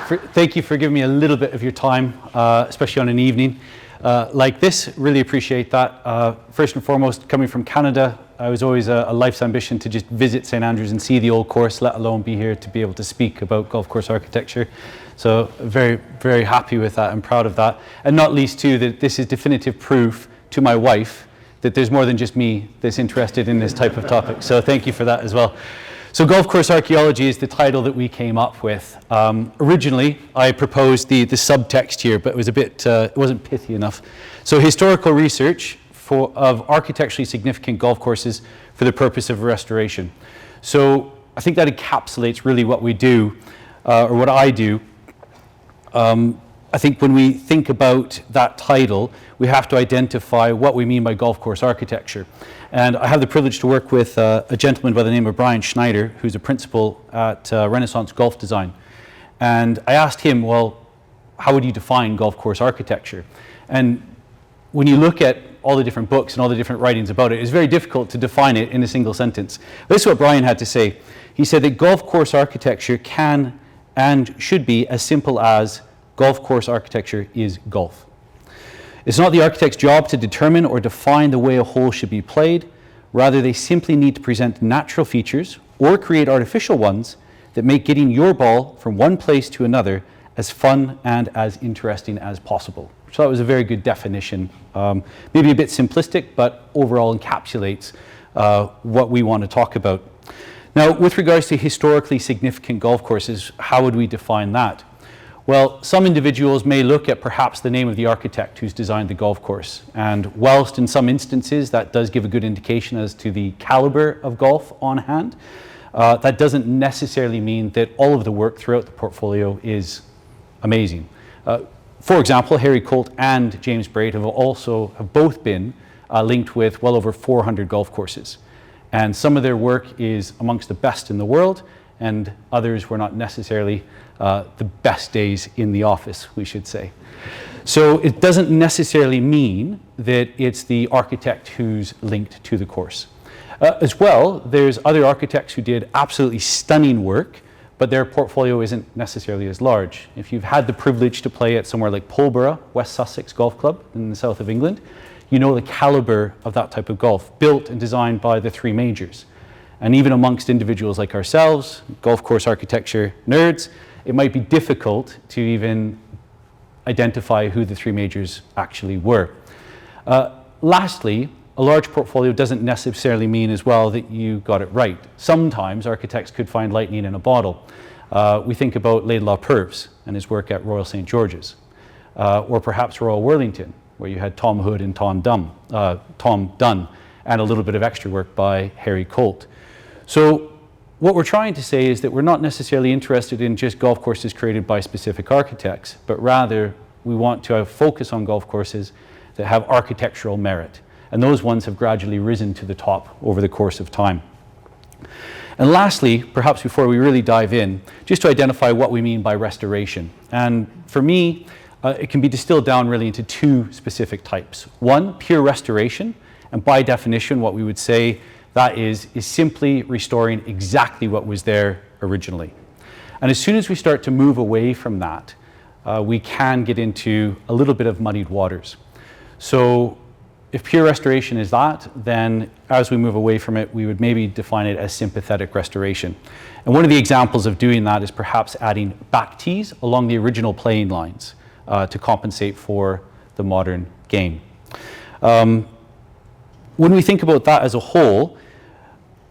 Thank you for giving me a little bit of your time, especially on an evening like this. Really appreciate that. First and foremost, coming from Canada, I was always a life's ambition to just visit St Andrews and see the old course, let alone be here to be able to speak about golf course architecture. So very, very happy with that and proud of that. And not least too, that this is definitive proof to my wife that there's more than just me that's interested in this type of topic. So thank you for that as well. So golf course archaeology is the title that we came up with. Originally, I proposed the subtext here, but it was a bit, it wasn't pithy enough. So historical research of architecturally significant golf courses for the purpose of restoration. So I think that encapsulates really what we do, or what I do. I think when we think about that title, we have to identify what we mean by golf course architecture. And I have the privilege to work with a gentleman by the name of Brian Schneider, who's a principal at Renaissance Golf Design. And I asked him, well, how would you define golf course architecture? And when you look at all the different books and all the different writings about it, it's very difficult to define it in a single sentence. This is what Brian had to say. He said that golf course architecture can and should be as simple as golf course architecture is golf. It's not the architect's job to determine or define the way a hole should be played. Rather, they simply need to present natural features or create artificial ones that make getting your ball from one place to another as fun and as interesting as possible. So that was a very good definition. Maybe a bit simplistic, but overall encapsulates what we want to talk about. Now, with regards to historically significant golf courses, how would we define that? Well, some individuals may look at perhaps the name of the architect who's designed the golf course. And whilst in some instances that does give a good indication as to the caliber of golf on hand, that doesn't necessarily mean that all of the work throughout the portfolio is amazing. For example, Harry Colt and James Braid have both been linked with well over 400 golf courses. And some of their work is amongst the best in the world, and others were not necessarily the best days in the office, we should say. So it doesn't necessarily mean that it's the architect who's linked to the course. As well, there's other architects who did absolutely stunning work, but their portfolio isn't necessarily as large. If you've had the privilege to play at somewhere like Pulborough, West Sussex Golf Club in the south of England, you know the caliber of that type of golf, built and designed by the three majors. And even amongst individuals like ourselves, golf course architecture nerds, it might be difficult to even identify who the three majors actually were. Lastly, a large portfolio doesn't necessarily mean as well that you got it right. Sometimes architects could find lightning in a bottle. We think about Laidlaw Purves and his work at Royal St. George's, or perhaps Royal Worlington, where you had Tom Hood and Tom Dunn, and a little bit of extra work by Harry Colt. So what we're trying to say is that we're not necessarily interested in just golf courses created by specific architects, but rather we want to focus on golf courses that have architectural merit. And those ones have gradually risen to the top over the course of time. And lastly, perhaps before we really dive in, just to identify what we mean by restoration. And for me, it can be distilled down really into two specific types. One, pure restoration, and by definition, what we would say that is simply restoring exactly what was there originally. And as soon as we start to move away from that, we can get into a little bit of muddied waters. So if pure restoration is that, then as we move away from it, we would maybe define it as sympathetic restoration. And one of the examples of doing that is perhaps adding back tees along the original playing lines to compensate for the modern game. When we think about that as a whole,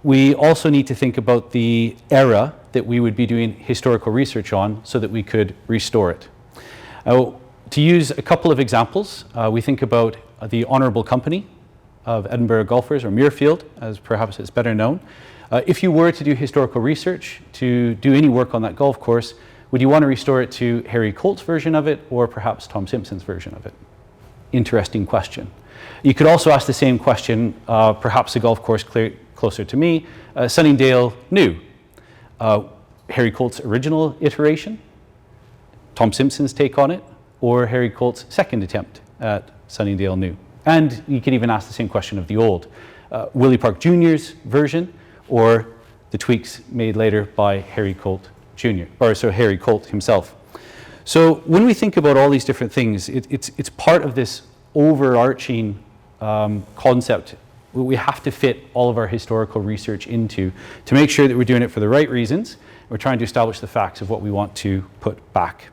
we also need to think about the era that we would be doing historical research on so that we could restore it. To use a couple of examples, we think about the Honourable Company of Edinburgh Golfers, or Muirfield, as perhaps it's better known. If you were to do historical research, to do any work on that golf course, would you want to restore it to Harry Colt's version of it, or perhaps Tom Simpson's version of it? Interesting question. You could also ask the same question, perhaps a golf course closer to me, Sunningdale New. Harry Colt's original iteration, Tom Simpson's take on it, or Harry Colt's second attempt at Sunningdale New. And you can even ask the same question of the old. Willie Park Jr.'s version, or the tweaks made later by Harry Colt Jr., or so Harry Colt himself. So when we think about all these different things, it's part of this overarching concept we have to fit all of our historical research into to make sure that we're doing it for the right reasons. We're trying to establish the facts of what we want to put back.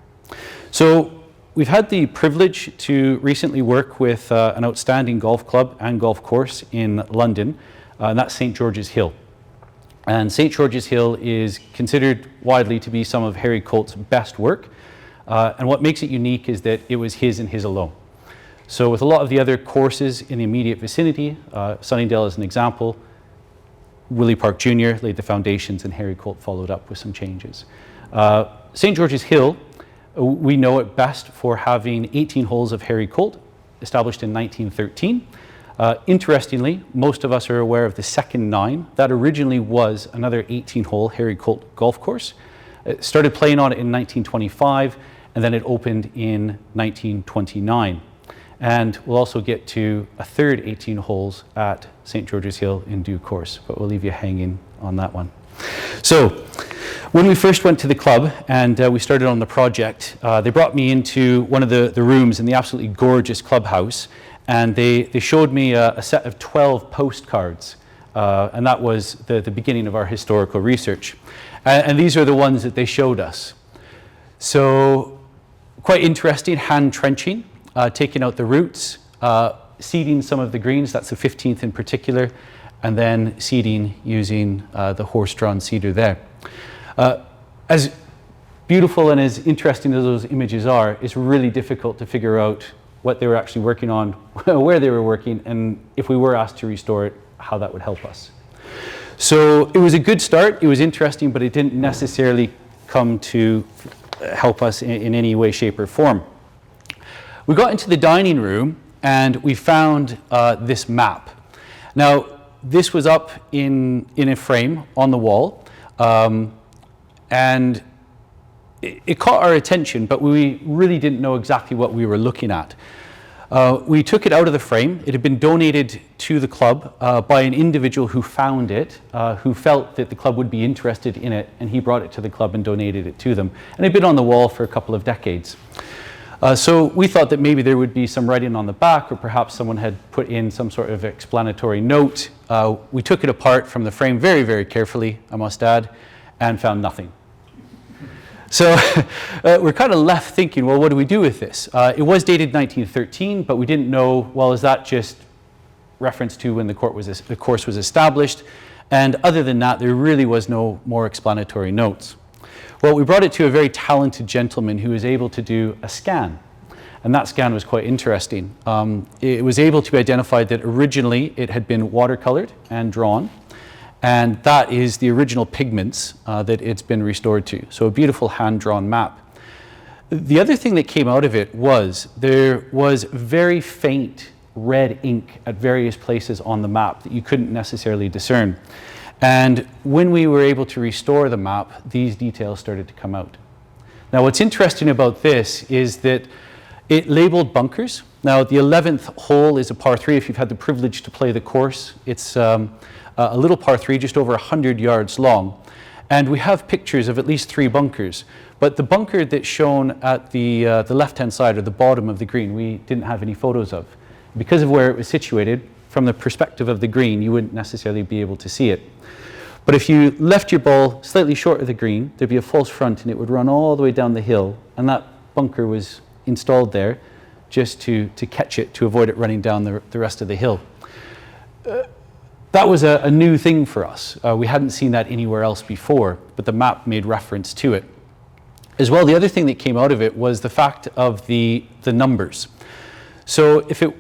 So we've had the privilege to recently work with an outstanding golf club and golf course in London, and that's St. George's Hill. And St. George's Hill is considered widely to be some of Harry Colt's best work. And what makes it unique is that it was his and his alone. So with a lot of the other courses in the immediate vicinity, Sunningdale as an example, Willie Park Jr. laid the foundations and Harry Colt followed up with some changes. St. George's Hill, we know it best for having 18 holes of Harry Colt, established in 1913. Interestingly, most of us are aware of the second 9. That originally was another 18-hole Harry Colt golf course. It started playing on it in 1925, and then it opened in 1929. And we'll also get to a third 18 holes at St. George's Hill in due course, but we'll leave you hanging on that one. So when we first went to the club and we started on the project, they brought me into one of the rooms in the absolutely gorgeous clubhouse, and they showed me a set of 12 postcards, and that was the beginning of our historical research. And these are the ones that they showed us. So quite interesting, hand trenching. Taking out the roots, seeding some of the greens, that's the 15th in particular, and then seeding using the horse-drawn seeder there. As beautiful and as interesting as those images are, it's really difficult to figure out what they were actually working on, where they were working, and if we were asked to restore it, how that would help us. So it was a good start, it was interesting, but it didn't necessarily come to help us in any way, shape, or form. We got into the dining room and we found this map. Now, this was up in a frame on the wall, and it caught our attention, but we really didn't know exactly what we were looking at. We took it out of the frame. It had been donated to the club by an individual who found it, who felt that the club would be interested in it, and he brought it to the club and donated it to them. And it had been on the wall for a couple of decades. So we thought that maybe there would be some writing on the back, or perhaps someone had put in some sort of explanatory note. We took it apart from the frame very, very carefully, I must add, and found nothing. So we're kind of left thinking, well, what do we do with this? It was dated 1913, but we didn't know, well, is that just reference to when the course was established? And other than that, there really was no more explanatory notes. Well, we brought it to a very talented gentleman who was able to do a scan, and that scan was quite interesting. It was able to identify that originally it had been watercolored and drawn, and that is the original pigments that it's been restored to. So a beautiful hand-drawn map. The other thing that came out of it was there was very faint red ink at various places on the map that you couldn't necessarily discern. And when we were able to restore the map, these details started to come out. Now, what's interesting about this is that it labeled bunkers. Now, the 11th hole is a par 3. If you've had the privilege to play the course, it's a little par 3, just over 100 yards long. And we have pictures of at least 3 bunkers. But the bunker that's shown at the left-hand side, or the bottom of the green, we didn't have any photos of. Because of where it was situated, from the perspective of the green, you wouldn't necessarily be able to see it. But if you left your ball slightly short of the green, there'd be a false front and it would run all the way down the hill, and that bunker was installed there just to catch it, to avoid it running down the rest of the hill. That was a new thing for us. We hadn't seen that anywhere else before, but the map made reference to it. As well, the other thing that came out of it was the fact of the numbers. So if it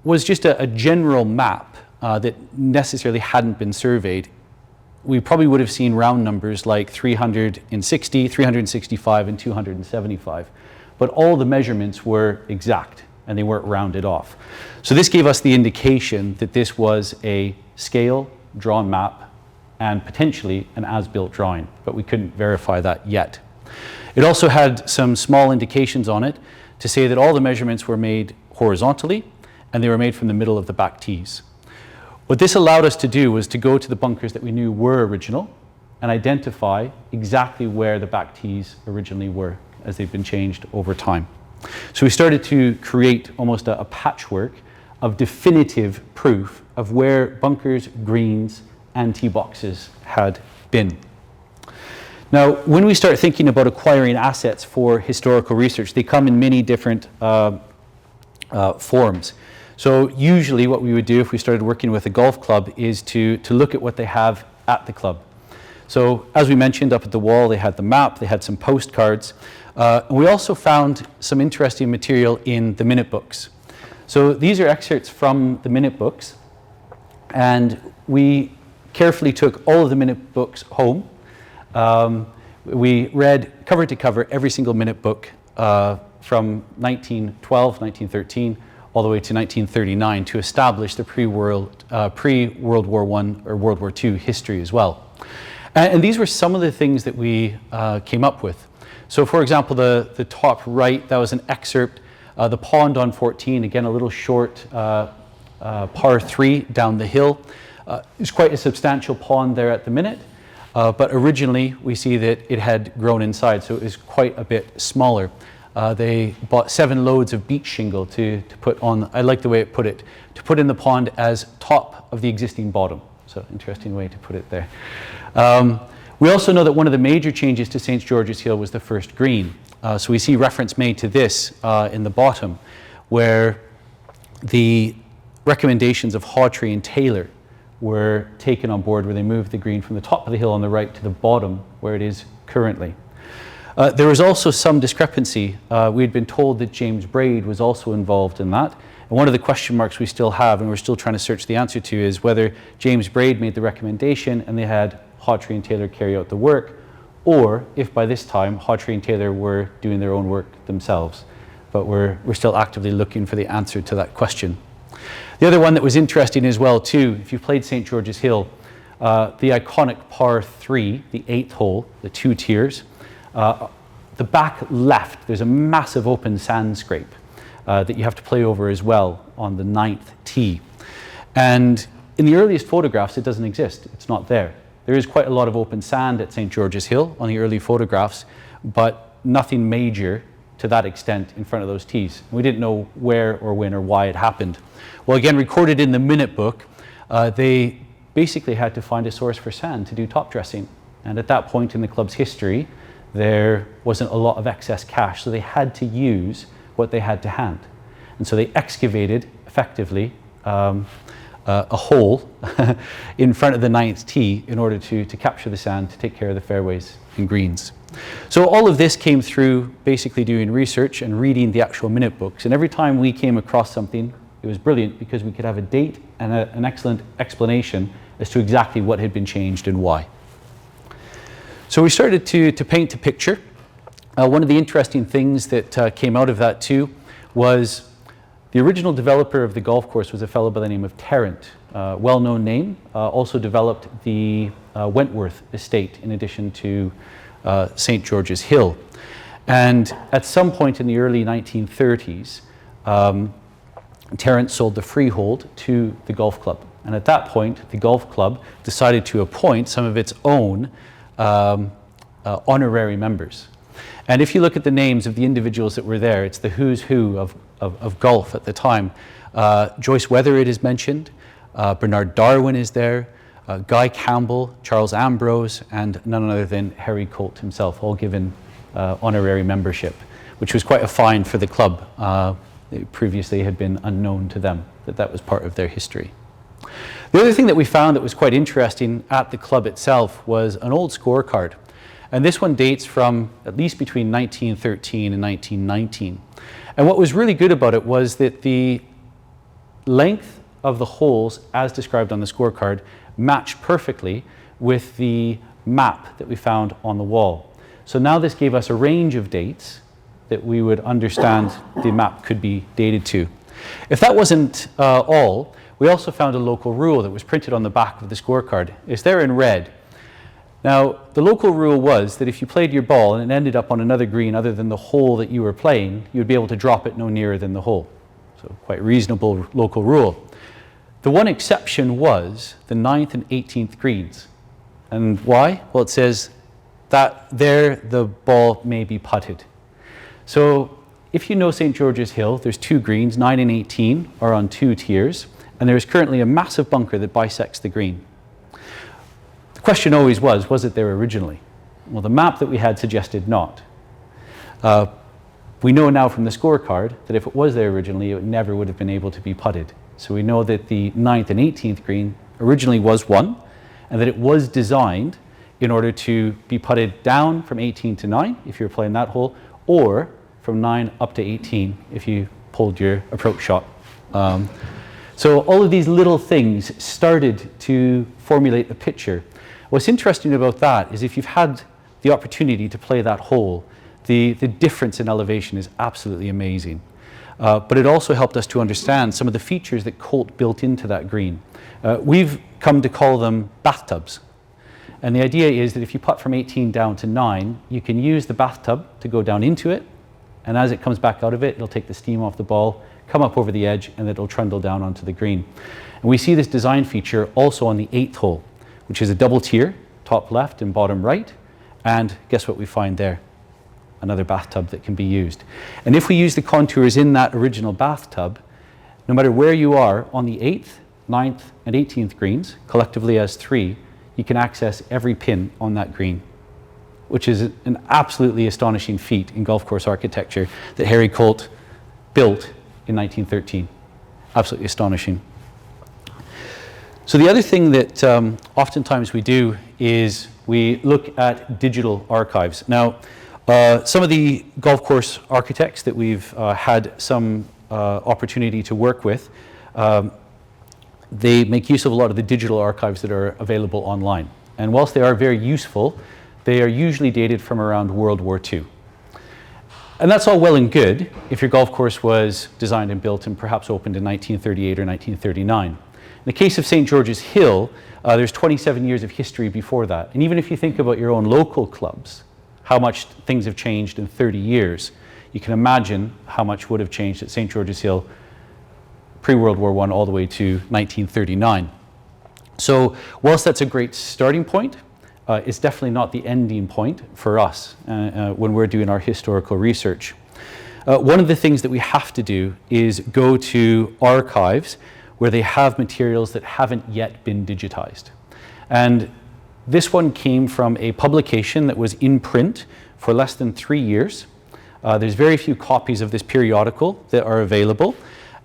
was just a general map that necessarily hadn't been surveyed, we probably would have seen round numbers like 360, 365, and 275. But all the measurements were exact, and they weren't rounded off. So this gave us the indication that this was a scale drawn map and potentially an as-built drawing, but we couldn't verify that yet. It also had some small indications on it to say that all the measurements were made horizontally, and they were made from the middle of the back tees. What this allowed us to do was to go to the bunkers that we knew were original and identify exactly where the back tees originally were. as they've been changed over time. So we started to create almost a patchwork of definitive proof of where bunkers, greens, and tee boxes had been. Now, when we start thinking about acquiring assets for historical research, they come in many different forms. So usually what we would do if we started working with a golf club is to look at what they have at the club. So as we mentioned, up at the wall they had the map, they had some postcards. And we also found some interesting material in the minute books. So these are excerpts from the minute books, and we carefully took all of the minute books home. We read cover to cover every single minute book from 1912, 1913, all the way to 1939 to establish the pre-World War I or World War II history as well. And these were some of the things that we came up with. So for example, the top right, that was an excerpt, the pond on 14, again a little short par 3 down the hill. It's quite a substantial pond there at the minute, but originally we see that it had grown inside, so it was quite a bit smaller. They bought 7 loads of beach shingle to put on, I like the way it put it, to put in the pond as top of the existing bottom. So interesting way to put it there. We also know that one of the major changes to St. George's Hill was the first green. So we see reference made to this in the bottom, where the recommendations of Hawtrey and Taylor were taken on board, where they moved the green from the top of the hill on the right to the bottom where it is currently. There was also some discrepancy. We had been told that James Braid was also involved in that. And one of the question marks we still have, and we're still trying to search the answer to, is whether James Braid made the recommendation and they had Hawtrey and Taylor carry out the work, or if by this time Hawtrey and Taylor were doing their own work themselves. But we're still actively looking for the answer to that question. The other one that was interesting as well too, if you played St. George's Hill, the iconic par 3, the 8th hole, the 2 tiers, the back left, there's a massive open sand scrape that you have to play over as well on the 9th tee. And in the earliest photographs, it doesn't exist. It's not there. There is quite a lot of open sand at St. George's Hill on the early photographs, but nothing major to that extent in front of those tees. We didn't know where or when or why it happened. Well, again, recorded in the minute book, they basically had to find a source for sand to do top dressing. And at that point in the club's history, there wasn't a lot of excess cash, so they had to use what they had to hand. And so they excavated, effectively, a hole in front of the 9th tee in order to capture the sand, to take care of the fairways and greens. So all of this came through basically doing research and reading the actual minute books. And every time we came across something, it was brilliant because we could have a date and an excellent explanation as to exactly what had been changed and why. So we started to paint a picture. One of the interesting things that came out of that too was the original developer of the golf course was a fellow by the name of Tarrant, well-known name, also developed the Wentworth estate in addition to St. George's Hill. And at some point in the early 1930s, Tarrant sold the freehold to the golf club. And at that point, the golf club decided to appoint some of its own honorary members. And if you look at the names of the individuals that were there, it's the who's who of golf at the time. Joyce Weatherid is mentioned, Bernard Darwin is there, Guy Campbell, Charles Ambrose, and none other than Harry Colt himself, all given honorary membership, which was quite a find for the club. It previously had been unknown to them that was part of their history. The other thing that we found that was quite interesting at the club itself was an old scorecard. And this one dates from at least between 1913 and 1919. And what was really good about it was that the length of the holes, as described on the scorecard, matched perfectly with the map that we found on the wall. So now this gave us a range of dates that we would understand the map could be dated to. If that wasn't all, we also found a local rule that was printed on the back of the scorecard. It's there in red. Now, the local rule was that if you played your ball and it ended up on another green other than the hole that you were playing, you would be able to drop it no nearer than the hole. So quite reasonable local rule. The one exception was the 9th and 18th greens. And why? Well, it says that there the ball may be putted. So if you know St. George's Hill, there's two greens, 9 and 18 are on two tiers, and there is currently a massive bunker that bisects the green. The question always was it there originally? Well, the map that we had suggested not. We know now from the scorecard that if it was there originally, it never would have been able to be putted. So we know that the 9th and 18th green originally was one, and that it was designed in order to be putted down from 18 to 9, if you were playing that hole, or from 9 up to 18, if you pulled your approach shot. So all of these little things started to formulate the picture. What's interesting about that is if you've had the opportunity to play that hole, the difference in elevation is absolutely amazing. But it also helped us to understand some of the features that Colt built into that green. We've come to call them bathtubs. And the idea is that if you putt from 18 down to 9, you can use the bathtub to go down into it, and as it comes back out of it, it'll take the steam off the ball, come up over the edge, and it'll trundle down onto the green. And we see this design feature also on the 8th hole, which is a double tier, top left and bottom right. And guess what we find there? Another bathtub that can be used. And if we use the contours in that original bathtub, no matter where you are on the 8th, 9th, and 18th greens, collectively as 3, you can access every pin on that green, which is an absolutely astonishing feat in golf course architecture that Harry Colt built in 1913. Absolutely astonishing. So the other thing that oftentimes we do is we look at digital archives. Now, some of the golf course architects that we've had some opportunity to work with, they make use of a lot of the digital archives that are available online. And whilst they are very useful, they are usually dated from around World War II. And that's all well and good if your golf course was designed and built and perhaps opened in 1938 or 1939. In the case of St. George's Hill, there's 27 years of history before that. And even if you think about your own local clubs, how much things have changed in 30 years, you can imagine how much would have changed at St. George's Hill pre-World War I all the way to 1939. So whilst that's a great starting point, it's definitely not the ending point for us when we're doing our historical research. One of the things that we have to do is go to archives where they have materials that haven't yet been digitized. And this one came from a publication that was in print for less than 3 years. There's very few copies of this periodical that are available,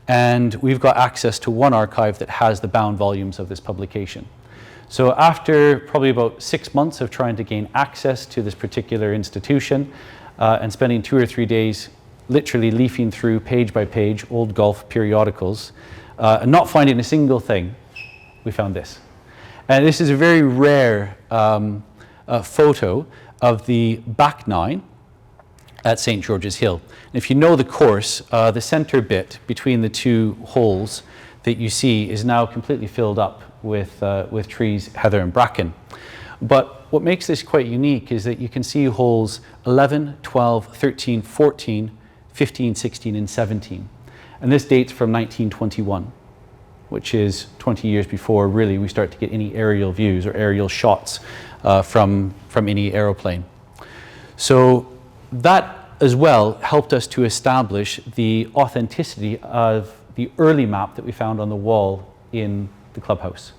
and we've got access to one archive that has the bound volumes of this publication. So after probably about 6 months of trying to gain access to this particular institution and spending 2 or 3 days literally leafing through page by page old golf periodicals and not finding a single thing, we found this. And this is a very rare photo of the back nine at St. George's Hill. And if you know the course, the center bit between the two holes that you see is now completely filled up with trees, heather and bracken. But what makes this quite unique is that you can see holes 11, 12, 13, 14, 15, 16, and 17. And this dates from 1921, which is 20 years before really we start to get any aerial views or aerial shots from any aeroplane. So that as well helped us to establish the authenticity of the early map that we found on the wall in the clubhouse.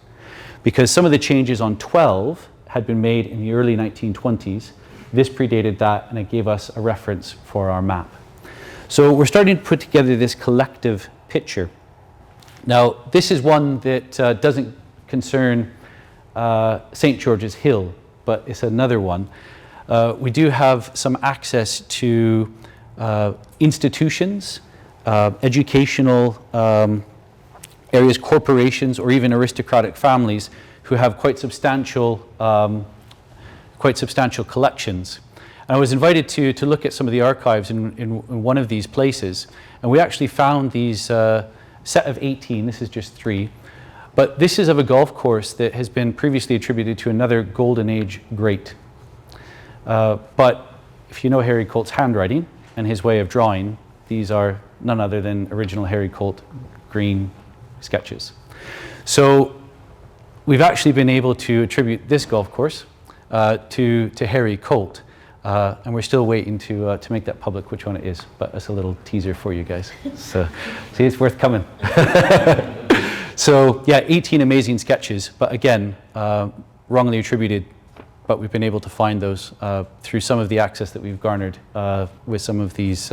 Because some of the changes on 12 had been made in the early 1920s. This predated that, and it gave us a reference for our map. So we're starting to put together this collective picture. Now, this is one that doesn't concern St. George's Hill, but it's another one. We do have some access to institutions, educational areas, corporations, or even aristocratic families who have quite substantial collections. And I was invited to look at some of the archives in one of these places, and we actually found these set of 18, this is just 3, but this is of a golf course that has been previously attributed to another Golden Age great. But if you know Harry Colt's handwriting and his way of drawing, these are none other than original Harry Colt green sketches. So we've actually been able to attribute this golf course to Harry Colt, And we're still waiting to make that public which one it is, but it's a little teaser for you guys. So see, it's worth coming. So yeah, 18 amazing sketches, but again, wrongly attributed, but we've been able to find those through some of the access that we've garnered with some of these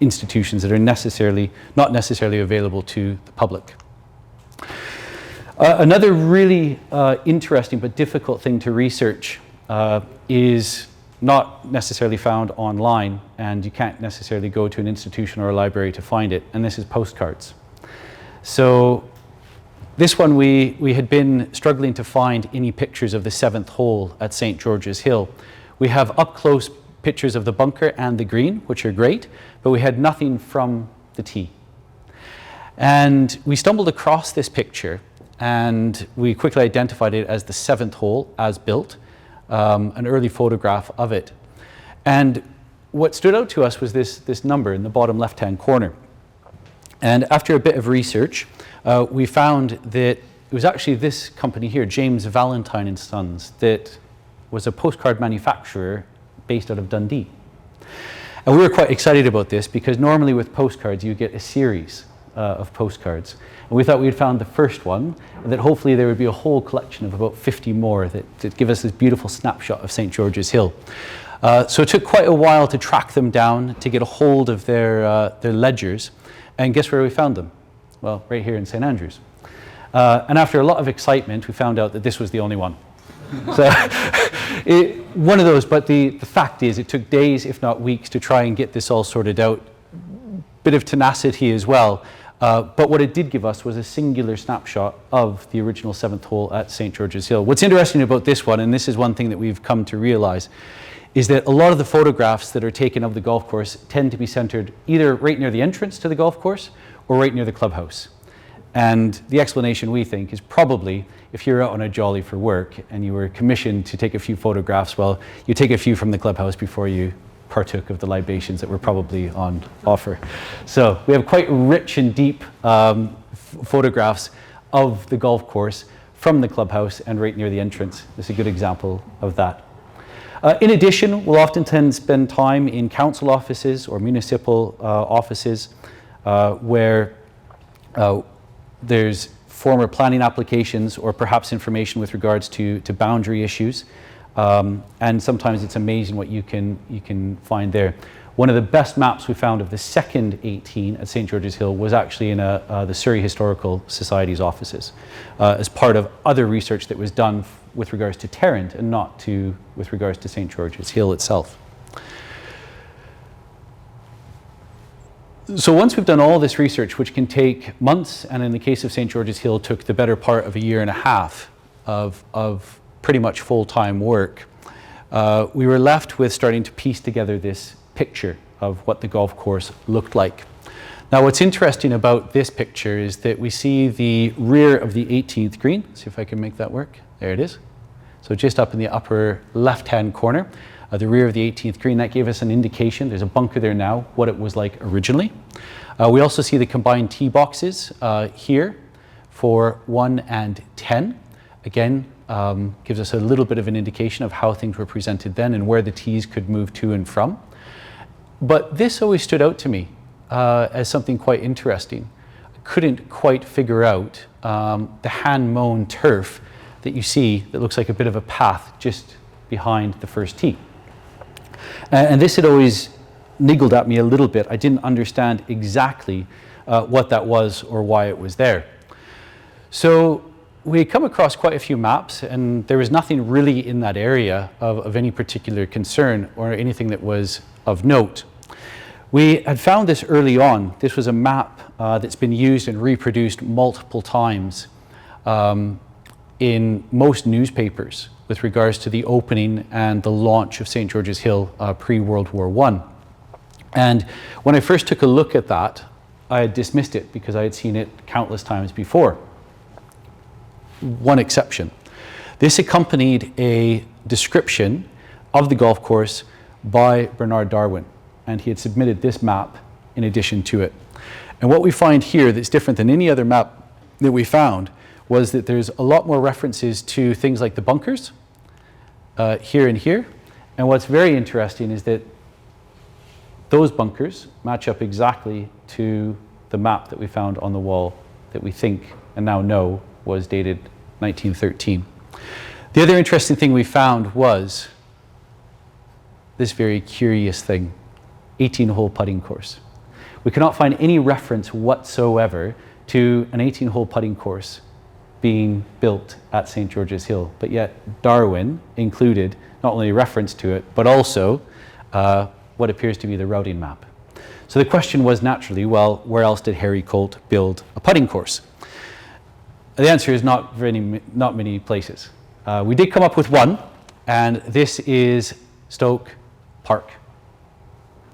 institutions that are not necessarily available to the public. Another really interesting but difficult thing to research is not necessarily found online, and you can't necessarily go to an institution or a library to find it, and this is postcards. So this one, we had been struggling to find any pictures of the 7th hole at St. George's Hill. We have up-close pictures of the bunker and the green, which are great, but we had nothing from the tee. And we stumbled across this picture, and we quickly identified it as the 7th hole as built, an early photograph of it. And what stood out to us was this number in the bottom left-hand corner. And after a bit of research, we found that it was actually this company here, James Valentine and Sons, that was a postcard manufacturer based out of Dundee. And we were quite excited about this because normally with postcards you get a series of postcards. And we thought we had found the first one, and that hopefully there would be a whole collection of about 50 more that give us this beautiful snapshot of St. George's Hill. So it took quite a while to track them down, to get a hold of their ledgers. And guess where we found them? Well, right here in St. Andrews. And after a lot of excitement, we found out that this was the only one. So one of those, but the fact is it took days, if not weeks, to try and get this all sorted out. Bit of tenacity as well. But what it did give us was a singular snapshot of the original 7th hole at St. George's Hill. What's interesting about this one, and this is one thing that we've come to realize, is that a lot of the photographs that are taken of the golf course tend to be centered either right near the entrance to the golf course or right near the clubhouse. And the explanation, we think, is probably if you're out on a jolly for work and you were commissioned to take a few photographs, well, you take a few from the clubhouse before you partook of the libations that were probably on offer. So we have quite rich and deep photographs of the golf course from the clubhouse and right near the entrance. This is a good example of that. In addition, we'll often spend time in council offices or municipal offices where there's former planning applications or perhaps information with regards to boundary issues. And sometimes it's amazing what you can find there. One of the best maps we found of the second 18 at St. George's Hill was actually in the Surrey Historical Society's offices as part of other research that was done with regards to Tarrant and not with regards to St. George's Hill itself. So once we've done all this research, which can take months, and in the case of St. George's Hill took the better part of a year and a half of pretty much full-time work, we were left with starting to piece together this picture of what the golf course looked like. Now what's interesting about this picture is that we see the rear of the 18th green. See if I can make that work. There it is. So just up in the upper left-hand corner, the rear of the 18th green, that gave us an indication. There's a bunker there now, what it was like originally. We also see the combined tee boxes here for 1 and 10. Again, gives us a little bit of an indication of how things were presented then and where the tees could move to and from. But this always stood out to me as something quite interesting. I couldn't quite figure out the hand-mown turf that you see that looks like a bit of a path just behind the first tee. And this had always niggled at me a little bit. I didn't understand exactly what that was or why it was there. So we had come across quite a few maps, and there was nothing really in that area of any particular concern or anything that was of note. We had found this early on. This was a map that's been used and reproduced multiple times in most newspapers with regards to the opening and the launch of St. George's Hill pre-World War I. And when I first took a look at that, I had dismissed it because I had seen it countless times before. One exception. This accompanied a description of the golf course by Bernard Darwin, and he had submitted this map in addition to it. And what we find here that's different than any other map that we found was that there's a lot more references to things like the bunkers here and here, And what's very interesting is that those bunkers match up exactly to the map that we found on the wall that we think and now know was dated 1913. The other interesting thing we found was this very curious thing, 18-hole putting course. We cannot find any reference whatsoever to an 18-hole putting course being built at St. George's Hill, but yet Darwin included not only reference to it, but also what appears to be the routing map. So the question was naturally, well, where else did Harry Colt build a putting course? The answer is not many places. We did come up with one, and this is Stoke Park,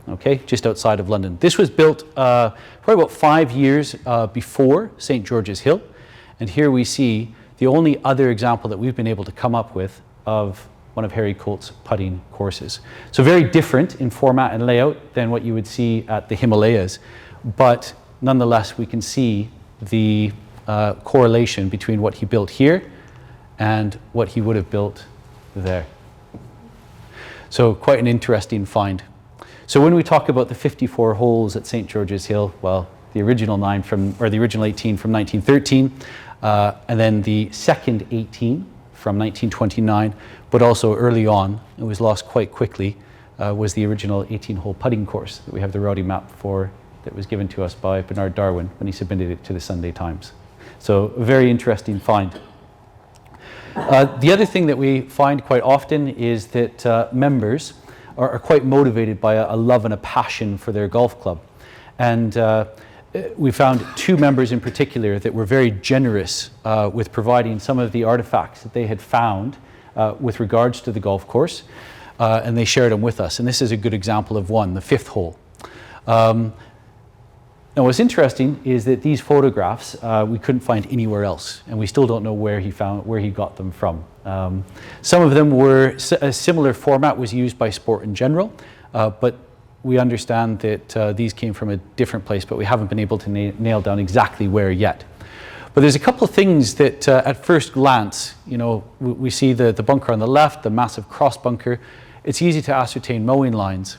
okay, just outside of London. This was built probably about 5 years before St. George's Hill, and here we see the only other example that we've been able to come up with of one of Harry Colt's putting courses. So very different in format and layout than what you would see at the Himalayas, but nonetheless we can see the correlation between what he built here and what he would have built there. So quite an interesting find. So when we talk about the 54 holes at St. George's Hill, well, the original 18 from 1913, and then the second 18 from 1929, but also early on, it was lost quite quickly, was the original 18-hole putting course that we have the routing map for, that was given to us by Bernard Darwin when he submitted it to the Sunday Times. So a very interesting find. The other thing that we find quite often is that members are quite motivated by a love and a passion for their golf club. And we found two members in particular that were very generous with providing some of the artifacts that they had found with regards to the golf course, and they shared them with us. And this is a good example of one, the 5th hole. Now what's interesting is that these photographs we couldn't find anywhere else, and we still don't know where he got them from. Some of them were, a similar format was used by Sport in General, but we understand that these came from a different place, but we haven't been able to nail down exactly where yet. But there's a couple of things that at first glance, you know, we see the bunker on the left, the massive cross bunker. It's easy to ascertain mowing lines.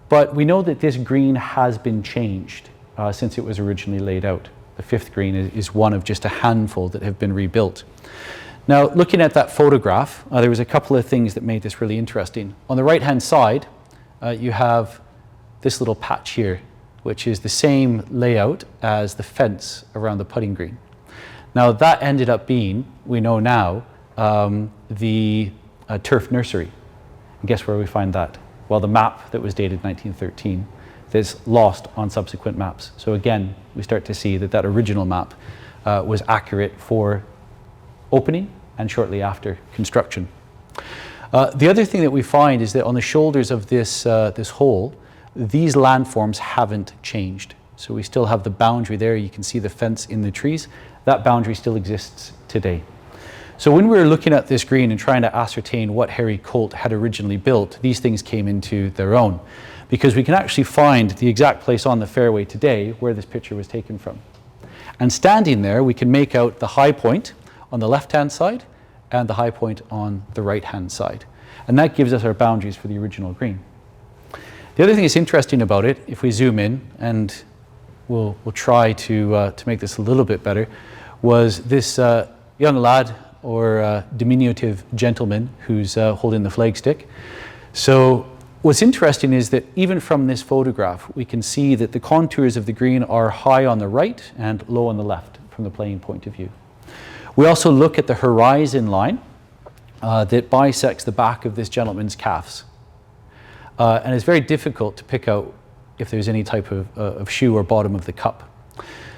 But we know that this green has been changed since it was originally laid out. The 5th green is one of just a handful that have been rebuilt. Now, looking at that photograph, there was a couple of things that made this really interesting. On the right-hand side, you have this little patch here, which is the same layout as the fence around the putting green. Now, that ended up being, we know now, the turf nursery. And guess where we find that? Well, the map that was dated 1913 is lost on subsequent maps. So again, we start to see that that original map was accurate for opening and shortly after construction. The other thing that we find is that on the shoulders of this hole, these landforms haven't changed. So we still have the boundary there. You can see the fence in the trees. That boundary still exists today. So when we were looking at this green and trying to ascertain what Harry Colt had originally built, these things came into their own, because we can actually find the exact place on the fairway today where this picture was taken from. And standing there, we can make out the high point on the left-hand side and the high point on the right-hand side. And that gives us our boundaries for the original green. The other thing that's interesting about it, if we zoom in, and we'll try to make this a little bit better, was this young lad or diminutive gentleman who's holding the flagstick. So what's interesting is that even from this photograph, we can see that the contours of the green are high on the right and low on the left from the playing point of view. We also look at the horizon line that bisects the back of this gentleman's calves. And it's very difficult to pick out if there's any type of shoe or bottom of the cup.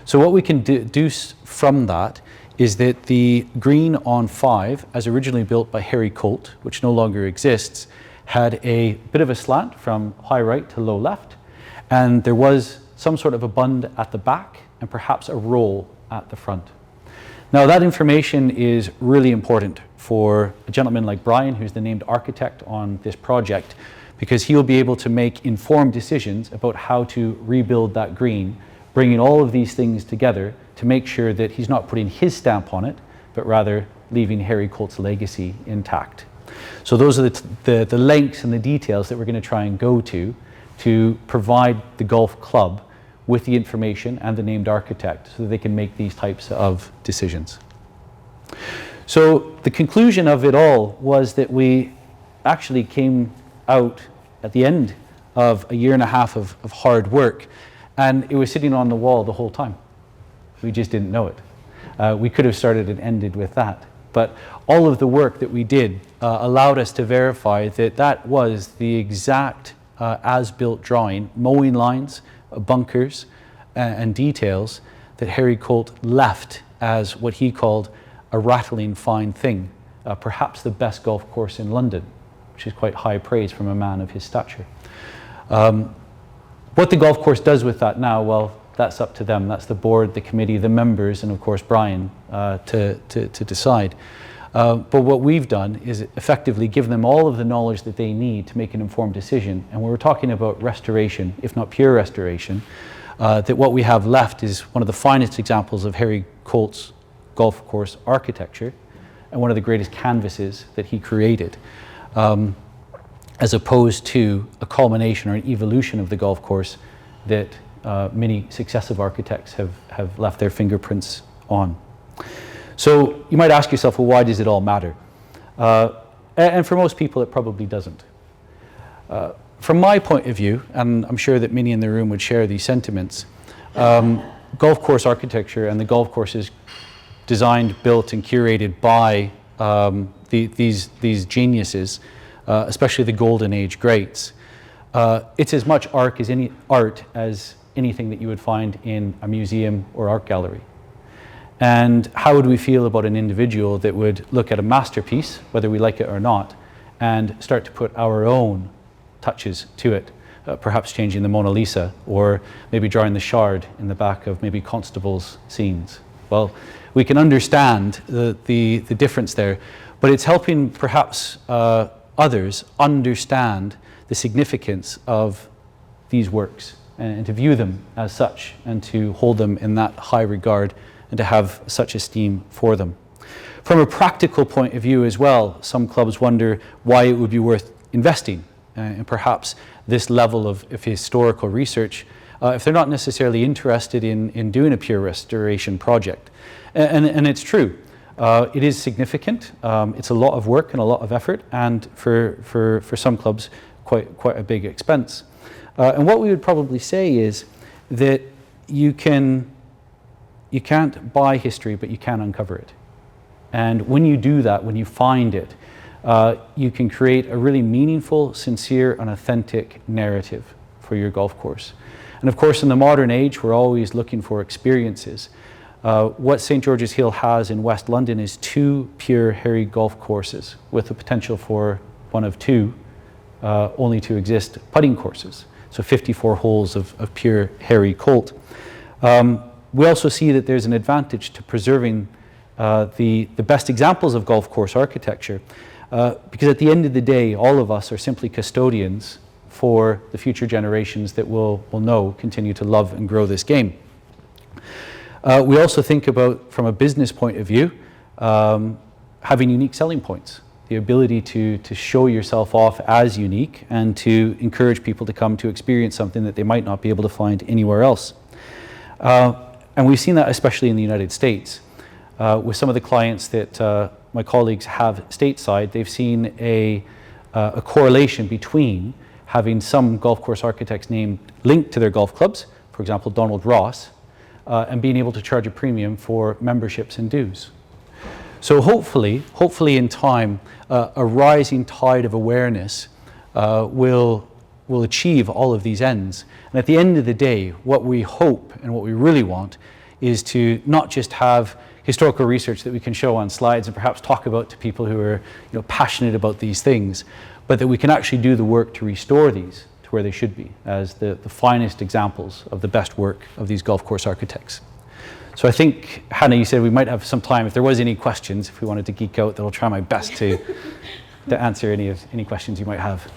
So what we can deduce from that is that the green on 5, as originally built by Harry Colt, which no longer exists, had a bit of a slant from high right to low left, and there was some sort of a bund at the back and perhaps a roll at the front. Now that information is really important for a gentleman like Brian, who's the named architect on this project, because he will be able to make informed decisions about how to rebuild that green, bringing all of these things together to make sure that he's not putting his stamp on it, but rather leaving Harry Colt's legacy intact. So those are the lengths and the details that we're going to try and go to provide the golf club with the information and the named architect so that they can make these types of decisions. So the conclusion of it all was that we actually came out at the end of a year and a half of hard work, and it was sitting on the wall the whole time. We just didn't know it. We could have started and ended with that. But all of the work that we did allowed us to verify that that was the exact as-built drawing, mowing lines, bunkers, and details that Harry Colt left as what he called a rattling fine thing, perhaps the best golf course in London, which is quite high praise from a man of his stature. What the golf course does with that now, well, that's up to them. That's the board, the committee, the members, and of course Brian to decide. But what we've done is effectively give them all of the knowledge that they need to make an informed decision. And when we're talking about restoration, if not pure restoration, that what we have left is one of the finest examples of Harry Colt's golf course architecture and one of the greatest canvases that he created, as opposed to a culmination or an evolution of the golf course that many successive architects have left their fingerprints on. So you might ask yourself, well, why does it all matter? And for most people, it probably doesn't. From my point of view, and I'm sure that many in the room would share these sentiments, golf course architecture and the golf courses designed, built, and curated by these geniuses, especially the Golden Age greats, it's as much art as anything that you would find in a museum or art gallery. And how would we feel about an individual that would look at a masterpiece, whether we like it or not, and start to put our own touches to it, perhaps changing the Mona Lisa, or maybe drawing the shard in the back of maybe Constable's scenes? Well, we can understand the difference there, but it's helping perhaps others understand the significance of these works and to view them as such and to hold them in that high regard and to have such esteem for them. From a practical point of view as well, some clubs wonder why it would be worth investing in perhaps this level of historical research if they're not necessarily interested in doing a pure restoration project. And it's true. It is significant. It's a lot of work and a lot of effort, and for some clubs, quite a big expense. And what we would probably say is that you can't buy history, but you can uncover it. And when you do that, when you find it, you can create a really meaningful, sincere, and authentic narrative for your golf course. And of course, in the modern age, we're always looking for experiences. What St. George's Hill has in West London is 2 pure Harry golf courses with the potential for one of 2 only to exist putting courses. So 54 holes of pure Harry Colt. We also see that there's an advantage to preserving the best examples of golf course architecture, because at the end of the day, all of us are simply custodians for the future generations that will continue to love and grow this game. We also think about, from a business point of view, having unique selling points, the ability to show yourself off as unique and to encourage people to come to experience something that they might not be able to find anywhere else. And we've seen that especially in the United States. With some of the clients that my colleagues have stateside, they've seen a correlation between having some golf course architects named linked to their golf clubs, for example, Donald Ross, and being able to charge a premium for memberships and dues. So hopefully in time, a rising tide of awareness will achieve all of these ends. And at the end of the day, what we hope and what we really want is to not just have historical research that we can show on slides and perhaps talk about to people who are passionate about these things, but that we can actually do the work to restore these to where they should be as the finest examples of the best work of these golf course architects. So I think, Hannah, you said we might have some time if there was any questions, if we wanted to geek out, that I'll try my best to answer any questions you might have.